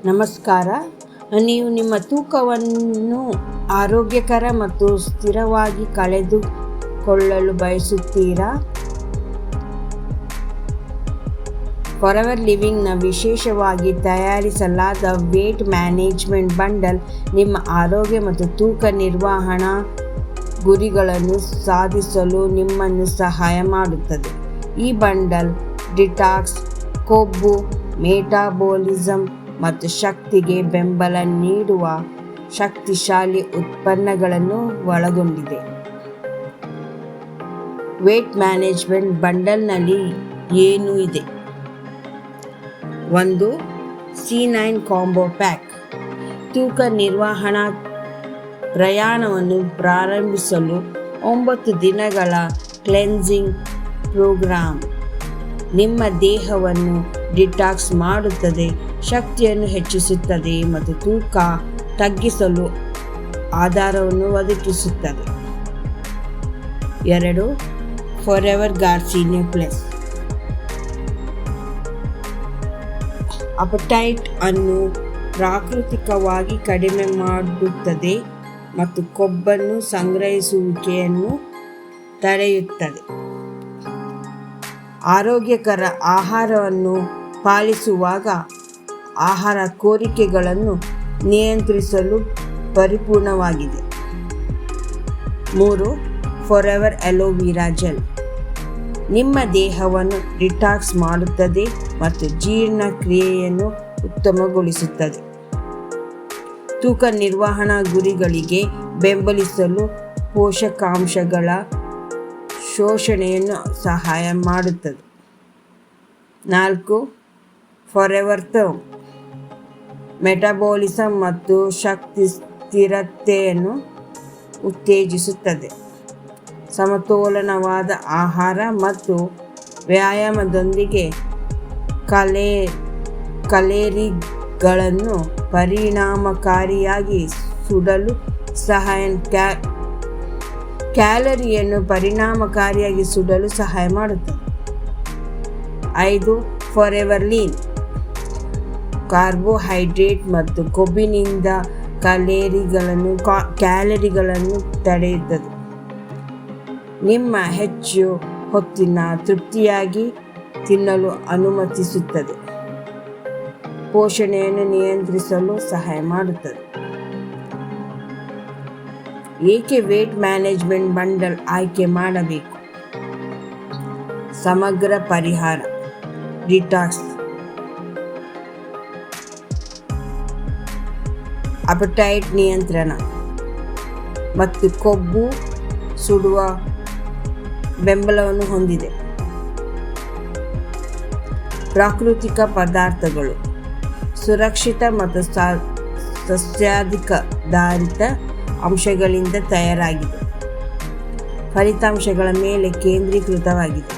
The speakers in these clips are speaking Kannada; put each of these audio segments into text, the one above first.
ನಮಸ್ಕಾರ. ನೀವು ನಿಮ್ಮ ತೂಕವನ್ನು ಆರೋಗ್ಯಕರ ಮತ್ತು ಸ್ಥಿರವಾಗಿ ಕಳೆದುಕೊಳ್ಳಲು ಬಯಸುತ್ತೀರಾ? ಫಾರೆವರ್ ಲಿವಿಂಗ್ನ ವಿಶೇಷವಾಗಿ ತಯಾರಿಸಲಾದ ವೇಟ್ ಮ್ಯಾನೇಜ್ಮೆಂಟ್ ಬಂಡಲ್ ನಿಮ್ಮ ಆರೋಗ್ಯ ಮತ್ತು ತೂಕ ನಿರ್ವಹಣಾ ಗುರಿಗಳನ್ನು ಸಾಧಿಸಲು ನಿಮ್ಮನ್ನು ಸಹಾಯ ಮಾಡುತ್ತದೆ. ಈ ಬಂಡಲ್ ಡಿಟಾಕ್ಸ್, ಕೊಬ್ಬು ಮೆಟಾಬಾಲಿಸಮ್ ಮತ್ತು ಶಕ್ತಿಗೆ ಬೆಂಬಲ ನೀಡುವ ಶಕ್ತಿಶಾಲಿ ಉತ್ಪನ್ನಗಳನ್ನು ಒಳಗೊಂಡಿದೆ. ವೇಟ್ ಮ್ಯಾನೇಜ್ಮೆಂಟ್ ಬಂಡಲ್ನಲ್ಲಿ ಏನು ಇದೆ? 1. C9 combo pack. ತೂಕ ನಿರ್ವಹಣಾ ಪ್ರಯಾಣವನ್ನು ಪ್ರಾರಂಭಿಸಲು 9 ದಿನಗಳ ಕ್ಲೆನ್ಸಿಂಗ್ ಪ್ರೋಗ್ರಾಂ ನಿಮ್ಮ ದೇಹವನ್ನು ಡಿಟಾಕ್ಸ್ ಮಾಡುತ್ತದೆ, ಶಕ್ತಿಯನ್ನು ಹೆಚ್ಚಿಸುತ್ತದೆ ಮತ್ತು ತೂಕ ತಗ್ಗಿಸಲು ಆಧಾರವನ್ನು ಒದಗಿಸುತ್ತದೆ. 2. Forever garcinia plus. ಅಪಟೈಟ್ ಅನ್ನು ಪ್ರಾಕೃತಿಕವಾಗಿ ಕಡಿಮೆ ಮಾಡುತ್ತದೆ ಮತ್ತು ಕೊಬ್ಬನ್ನು ಸಂಗ್ರಹಿಸುವಿಕೆಯನ್ನು ತಡೆಯುತ್ತದೆ. ಆರೋಗ್ಯಕರ ಆಹಾರವನ್ನು ಪಾಲಿಸುವಾಗ ಆಹಾರ ಕೋರಿಕೆಗಳನ್ನು ನಿಯಂತ್ರಿಸಲು ಪರಿಪೂರ್ಣವಾಗಿದೆ. 3. Forever aloe vera gel. ನಿಮ್ಮ ದೇಹವನ್ನು ಡಿಟಾಕ್ಸ್ ಮಾಡುತ್ತದೆ ಮತ್ತು ಜೀರ್ಣಕ್ರಿಯೆಯನ್ನು ಉತ್ತಮಗೊಳಿಸುತ್ತದೆ. ತೂಕ ನಿರ್ವಹಣಾ ಗುರಿಗಳಿಗೆ ಬೆಂಬಲಿಸಲು ಪೋಷಕಾಂಶಗಳ ಶೋಷಣೆಯನ್ನು ಸಹಾಯ ಮಾಡುತ್ತದೆ. 4. ಫಾರೆವರ್ ಥರ್ಮ್. ಮೆಟಾಬಾಲಿಸಮ್ ಮತ್ತು ಶಕ್ತಿ ಸ್ಥಿರತೆಯನ್ನು ಉತ್ತೇಜಿಸುತ್ತದೆ. ಸಮತೋಲನವಾದ ಆಹಾರ ಮತ್ತು ವ್ಯಾಯಾಮದೊಂದಿಗೆ ಕ್ಯಾಲರಿಗಳನ್ನು ಪರಿಣಾಮಕಾರಿಯಾಗಿ ಸುಡಲು ಸಹಾಯ ಮಾಡುತ್ತದೆ. 5. Forever lean. ಕಾರ್ಬೋಹೈಡ್ರೇಟ್ ಮತ್ತು ಕೊಬ್ಬಿನಿಂದ ಕ್ಯಾಲರಿಗಳನ್ನು ತಡೆಯುತ್ತದೆ, ನಿಮ್ಮ ಹೆಚ್ಚು ಹೊತ್ತಿನ ತೃಪ್ತಿಯಾಗಿ ತಿನ್ನಲು ಅನುಮತಿಸುತ್ತದೆ, ಪೋಷಣೆಯನ್ನು ನಿಯಂತ್ರಿಸಲು ಸಹಾಯ ಮಾಡುತ್ತದೆ. ಏಕೆ ವೇಟ್ ಮ್ಯಾನೇಜ್ಮೆಂಟ್ ಬಂಡಲ್ ಆಯ್ಕೆ ಮಾಡಬೇಕು? ಸಮಗ್ರ ಪರಿಹಾರ, ಡಿಟಾಕ್ಸ್, ಅಪಟೈಟ್ ನಿಯಂತ್ರಣ ಮತ್ತು ಕೊಬ್ಬು ಸುಡುವ ಬೆಂಬಲವನ್ನು ಹೊಂದಿದೆ. ಪ್ರಾಕೃತಿಕ ಪದಾರ್ಥಗಳು, ಸುರಕ್ಷಿತ ಮತ್ತು ಸಸ್ಯಾಧಾರಿತ ಅಂಶಗಳಿಂದ ತಯಾರಾಗಿದೆ. ಫಲಿತಾಂಶಗಳ ಮೇಲೆ ಕೇಂದ್ರೀಕೃತವಾಗಿದೆ.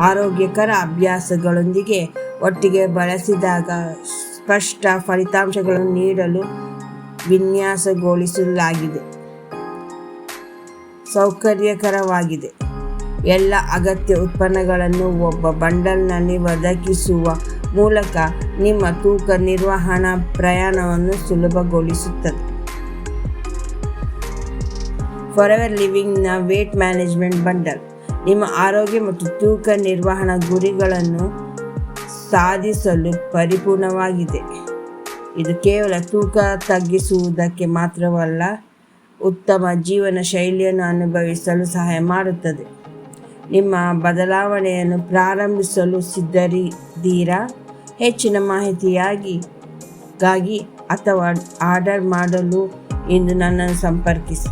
ಆರೋಗ್ಯಕರ ಅಭ್ಯಾಸಗಳೊಂದಿಗೆ ಒಟ್ಟಿಗೆ ಬಳಸಿದಾಗ ಸ್ಪಷ್ಟ ಫಲಿತಾಂಶಗಳನ್ನು ನೀಡಲು ವಿನ್ಯಾಸಗೊಳಿಸಲಾಗಿದೆ. ಸೌಕರ್ಯಕರವಾಗಿದೆ. ಎಲ್ಲ ಅಗತ್ಯ ಉತ್ಪನ್ನಗಳನ್ನು ಒಬ್ಬ ಬಂಡಲ್ನಲ್ಲಿ ಒದಗಿಸುವ ಮೂಲಕ ನಿಮ್ಮ ತೂಕ ನಿರ್ವಹಣಾ ಪ್ರಯಾಣವನ್ನು ಸುಲಭಗೊಳಿಸುತ್ತದೆ. ಫಾರೆವರ್ ಲಿವಿಂಗ್ನ ವೇಟ್ ಮ್ಯಾನೇಜ್ಮೆಂಟ್ ಬಂಡಲ್ ನಿಮ್ಮ ಆರೋಗ್ಯ ಮತ್ತು ತೂಕ ನಿರ್ವಹಣಾ ಗುರಿಗಳನ್ನು ಸಾಧಿಸಲು ಪರಿಪೂರ್ಣವಾಗಿದೆ. ಇದು ಕೇವಲ ತೂಕ ತಗ್ಗಿಸುವುದಕ್ಕೆ ಮಾತ್ರವಲ್ಲ, ಉತ್ತಮ ಜೀವನ ಶೈಲಿಯನ್ನು ಅನುಭವಿಸಲು ಸಹಾಯ ಮಾಡುತ್ತದೆ. ನಿಮ್ಮ ಬದಲಾವಣೆಯನ್ನು ಪ್ರಾರಂಭಿಸಲು ಸಿದ್ಧರಿದ್ದೀರಾ? ಹೆಚ್ಚಿನ ಮಾಹಿತಿಗಾಗಿ ಅಥವಾ ಆರ್ಡರ್ ಮಾಡಲು ಇಂದು ನನ್ನನ್ನು ಸಂಪರ್ಕಿಸಿ.